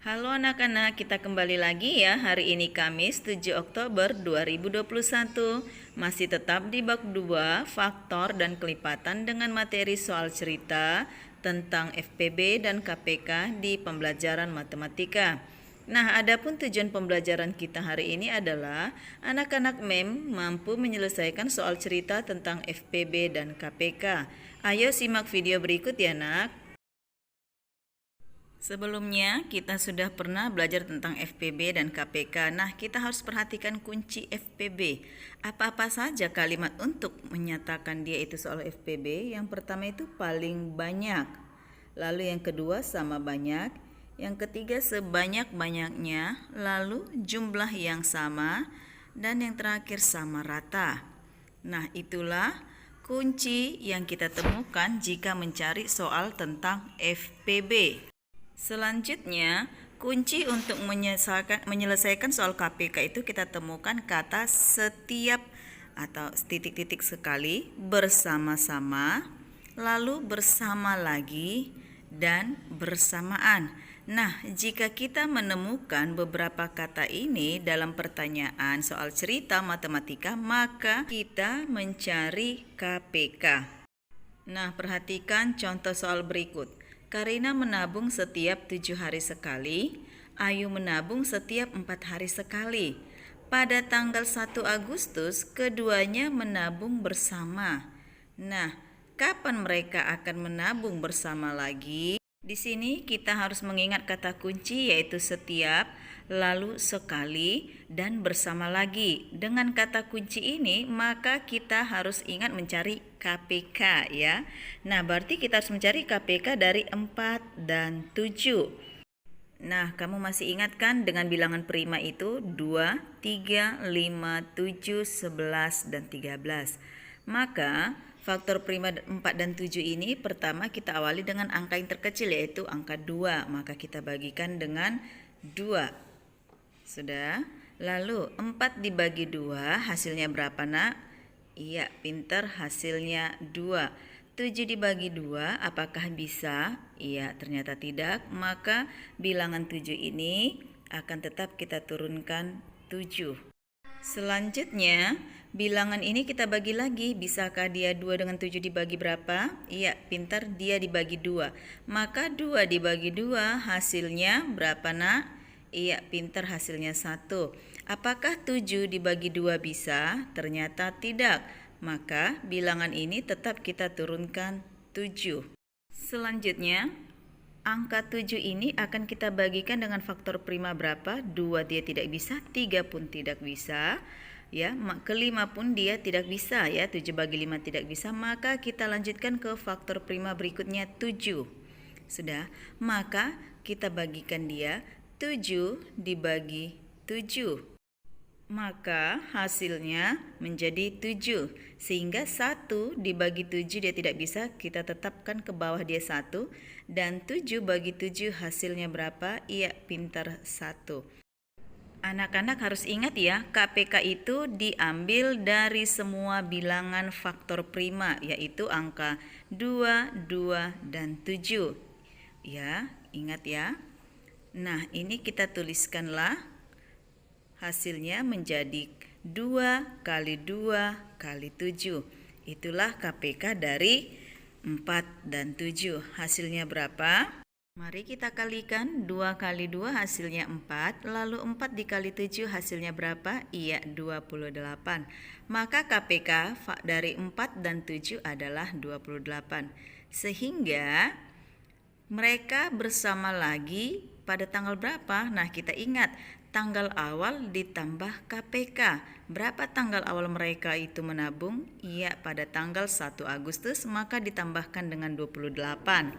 Halo anak-anak, kita kembali lagi ya. Hari ini Kamis 7 Oktober 2021. Masih tetap di bab 2, faktor dan kelipatan dengan materi soal cerita tentang FPB dan KPK di pembelajaran matematika. Nah, adapun tujuan pembelajaran kita hari ini adalah anak-anak MEM mampu menyelesaikan soal cerita tentang FPB dan KPK. Ayo simak video berikut ya, Nak. Sebelumnya kita sudah pernah belajar tentang FPB dan KPK. Nah, kita harus perhatikan kunci FPB. Apa-apa saja kalimat untuk menyatakan dia itu soal FPB? Yang pertama itu paling banyak. Lalu yang kedua sama banyak. Yang ketiga sebanyak-banyaknya. Lalu jumlah yang sama. Dan yang terakhir sama rata. Nah, itulah kunci yang kita temukan jika mencari soal tentang FPB. Selanjutnya, kunci untuk menyelesaikan soal KPK itu kita temukan kata setiap atau titik-titik sekali, bersama-sama, lalu bersama lagi, dan bersamaan. Nah, jika kita menemukan beberapa kata ini dalam pertanyaan soal cerita matematika, maka kita mencari KPK. Nah, perhatikan contoh soal berikut. Karina menabung setiap 7 hari sekali, Ayu menabung setiap 4 hari sekali. Pada tanggal 1 Agustus, keduanya menabung bersama. Nah, kapan mereka akan menabung bersama lagi? Di sini kita harus mengingat kata kunci yaitu setiap, lalu sekali, dan bersama lagi. Dengan kata kunci ini, maka kita harus ingat mencari KPK ya. Nah, berarti kita harus mencari KPK dari 4 dan 7. Nah, kamu masih ingat kan dengan bilangan prima itu 2, 3, 5, 7, 11, dan 13. Maka faktor prima 4 dan 7 ini pertama kita awali dengan angka yang terkecil yaitu angka 2. Maka kita bagikan dengan 2. Sudah? Lalu 4 dibagi 2 hasilnya berapa, Nak? Iya, pintar, hasilnya 2. 7 dibagi 2 apakah bisa? Iya, ternyata tidak. Maka bilangan 7 ini akan tetap kita turunkan 7. Selanjutnya, bilangan ini kita bagi lagi. Bisakah dia 2 dengan 7 dibagi berapa? Iya, pintar, dia dibagi 2. Maka 2 dibagi 2 hasilnya berapa, Nak? Iya, pintar, hasilnya 1. Apakah 7 dibagi 2 bisa? Ternyata tidak. Maka bilangan ini tetap kita turunkan 7. Selanjutnya, angka 7 ini akan kita bagikan dengan faktor prima berapa? 2 dia tidak bisa, 3 pun tidak bisa. Ya, kelima pun dia tidak bisa ya, 7 bagi 5 tidak bisa. Maka kita lanjutkan ke faktor prima berikutnya 7. Sudah, maka kita bagikan dia 7 dibagi 7. Maka hasilnya menjadi 7. Sehingga 1 dibagi 7 dia tidak bisa, kita tetapkan ke bawah dia 1. Dan 7 bagi 7 hasilnya berapa? Iya, pintar, 1. Anak-anak harus ingat ya, KPK itu diambil dari semua bilangan faktor prima, yaitu angka 2, 2, dan 7. Ya, ingat ya. Nah, ini kita tuliskanlah. Hasilnya menjadi 2 kali 2 kali 7. Itulah KPK dari 4 dan 7. Hasilnya berapa? Mari kita kalikan. 2 kali 2 hasilnya 4. Lalu 4 dikali 7 hasilnya berapa? Iya, 28. Maka KPK dari 4 dan 7 adalah 28. Sehingga mereka bersama lagi pada tanggal berapa? Nah, kita ingat tanggal awal ditambah KPK. Berapa tanggal awal mereka itu menabung? Iya, pada tanggal 1 Agustus, maka ditambahkan dengan 28.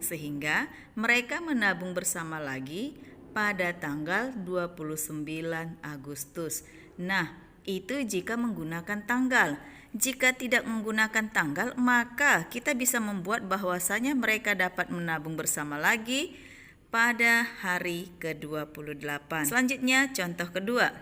Sehingga mereka menabung bersama lagi pada tanggal 29 Agustus. Nah, itu jika menggunakan tanggal. Jika tidak menggunakan tanggal, maka kita bisa membuat bahwasanya mereka dapat menabung bersama lagi pada hari ke-28. Selanjutnya contoh kedua.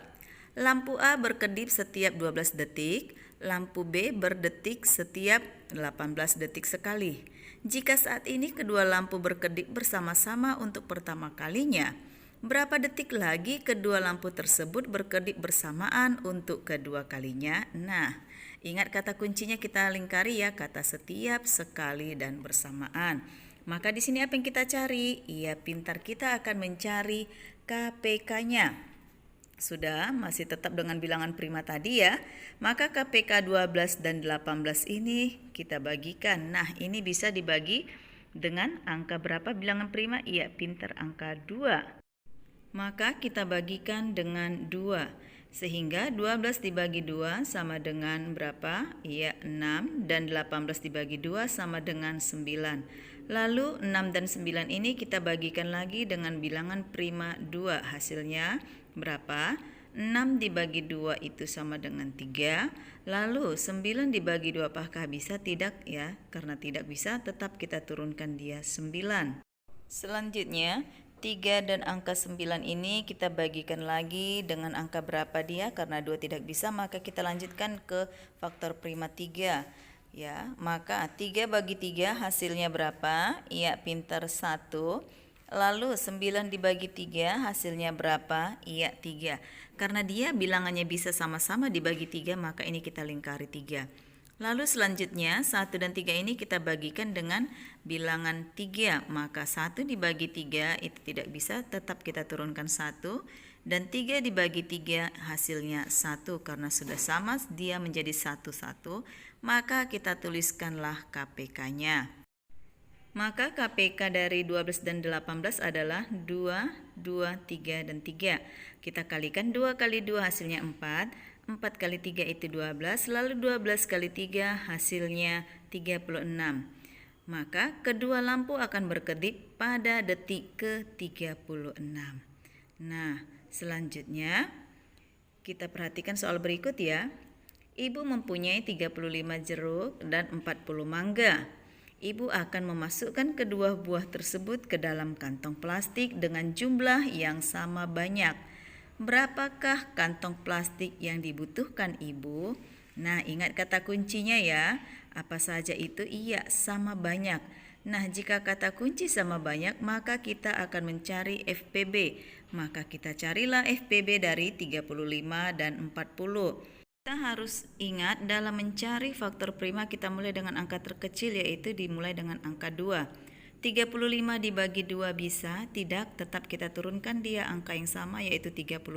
Lampu A berkedip setiap 12 detik, lampu B berdetik setiap 18 detik sekali. Jika saat ini kedua lampu berkedip bersama-sama untuk pertama kalinya, Berapa detik lagi kedua lampu tersebut berkedip bersamaan untuk kedua kalinya? Nah, ingat kata kuncinya kita lingkari ya, kata setiap, sekali, dan bersamaan. Maka di sini apa yang kita cari? Ya, pintar kita akan mencari KPK-nya. Sudah, masih tetap dengan bilangan prima tadi ya. Maka KPK 12 dan 18 ini kita bagikan. Nah, ini bisa dibagi dengan angka berapa bilangan prima? Iya, pintar, angka 2. Maka kita bagikan dengan 2. Sehingga 12 dibagi 2 sama dengan berapa? Iya, 6. Dan 18 dibagi 2 sama dengan 9. Lalu 6 dan 9 ini kita bagikan lagi dengan bilangan prima 2. Hasilnya berapa? 6 dibagi 2 itu sama dengan 3. Lalu 9 dibagi 2 apakah bisa? Tidak ya. Karena tidak bisa, tetap kita turunkan dia 9. Selanjutnya 3 dan angka 9 ini kita bagikan lagi dengan angka berapa dia? Karena 2 tidak bisa, maka kita lanjutkan ke faktor prima 3. Ya, maka 3 bagi 3 hasilnya berapa? Iya, pintar, 1. Lalu 9 dibagi 3 hasilnya berapa? Iya, 3. Karena dia bilangannya bisa sama-sama dibagi 3, maka ini kita lingkari 3. Lalu selanjutnya 1 dan 3 ini kita bagikan dengan bilangan 3. Maka 1 dibagi 3 itu tidak bisa, tetap kita turunkan 1. Dan 3 dibagi 3 hasilnya 1. Karena sudah sama dia menjadi 1-1. Maka kita tuliskanlah KPK-nya. Maka KPK dari 12 dan 18 adalah 2, 2, 3, dan 3. Kita kalikan 2 kali 2 hasilnya 4. 4 kali 3 itu 12, lalu 12 kali 3 hasilnya 36. Maka kedua lampu akan berkedip pada detik ke-36. Nah, selanjutnya kita perhatikan soal berikut ya. Ibu mempunyai 35 jeruk dan 40 mangga. Ibu akan memasukkan kedua buah tersebut ke dalam kantong plastik dengan jumlah yang sama banyak. Berapakah kantong plastik yang dibutuhkan ibu? Nah, ingat kata kuncinya ya. Apa saja itu? Iya, sama banyak. Nah, jika kata kunci sama banyak, maka kita akan mencari FPB. Maka kita carilah FPB dari 35 dan 40. Kita harus ingat dalam mencari faktor prima kita mulai dengan angka terkecil, yaitu dimulai dengan angka 2. 35 dibagi 2 bisa, tidak, tetap kita turunkan dia angka yang sama yaitu 35.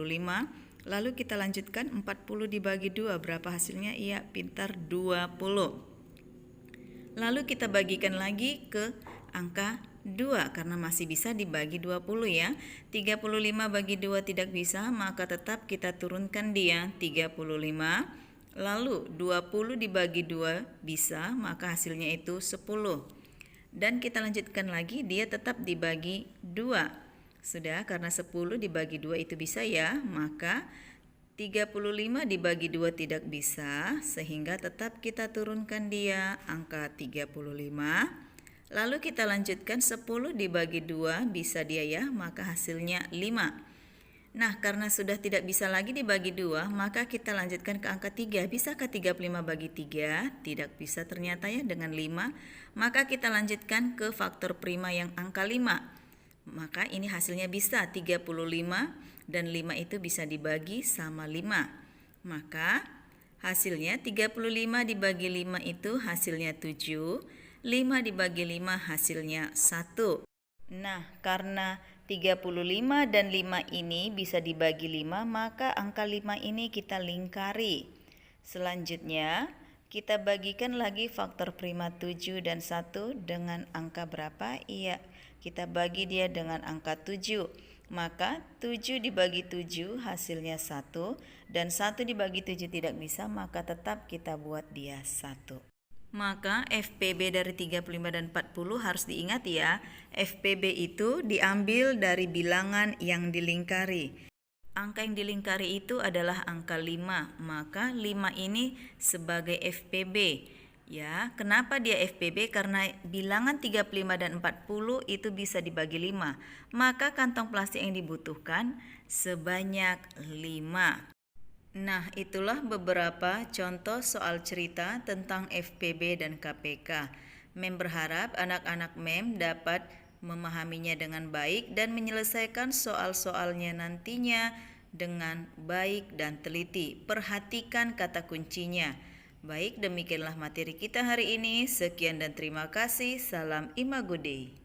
Lalu kita lanjutkan 40 dibagi 2, berapa hasilnya? Iya, pintar, 20. Lalu kita bagikan lagi ke angka 2 karena masih bisa dibagi 20 ya. 35 bagi 2 tidak bisa, maka tetap kita turunkan dia 35. Lalu 20 dibagi 2 bisa, maka hasilnya itu 10. Dan kita lanjutkan lagi, dia tetap dibagi 2. Sudah, karena 10 dibagi 2 itu bisa ya, maka 35 dibagi 2 tidak bisa, sehingga tetap kita turunkan dia angka 35. Lalu kita lanjutkan 10 dibagi 2 bisa dia ya, maka hasilnya 5. Nah, karena sudah tidak bisa lagi dibagi 2, maka kita lanjutkan ke angka 3. Bisakah 35 bagi 3? Tidak bisa ternyata ya dengan 5. Maka kita lanjutkan ke faktor prima yang angka 5. Maka ini hasilnya bisa 35 dan 5 itu bisa dibagi sama 5. Maka hasilnya 35 dibagi 5 itu hasilnya 7. 5 dibagi 5 hasilnya 1. Nah, karena 35 dan 5 ini bisa dibagi 5, maka angka 5 ini kita lingkari. Selanjutnya, kita bagikan lagi faktor prima 7 dan 1 dengan angka berapa? Iya, kita bagi dia dengan angka 7. Maka 7 dibagi 7 hasilnya 1, dan 1 dibagi 7 tidak bisa, maka tetap kita buat dia 1. Maka FPB dari 35 dan 40 harus diingat ya. FPB itu diambil dari bilangan yang dilingkari. Angka yang dilingkari itu adalah angka 5. Maka 5 ini sebagai FPB. Ya, kenapa dia FPB? Karena bilangan 35 dan 40 itu bisa dibagi 5. Maka kantong plastik yang dibutuhkan sebanyak 5. Nah, itulah beberapa contoh soal cerita tentang FPB dan KPK. Mem berharap anak-anak Mem dapat memahaminya dengan baik, dan menyelesaikan soal-soalnya nantinya dengan baik dan teliti. Perhatikan kata kuncinya. Baik, demikianlah materi kita hari ini. Sekian dan terima kasih. Salam Imago Dei.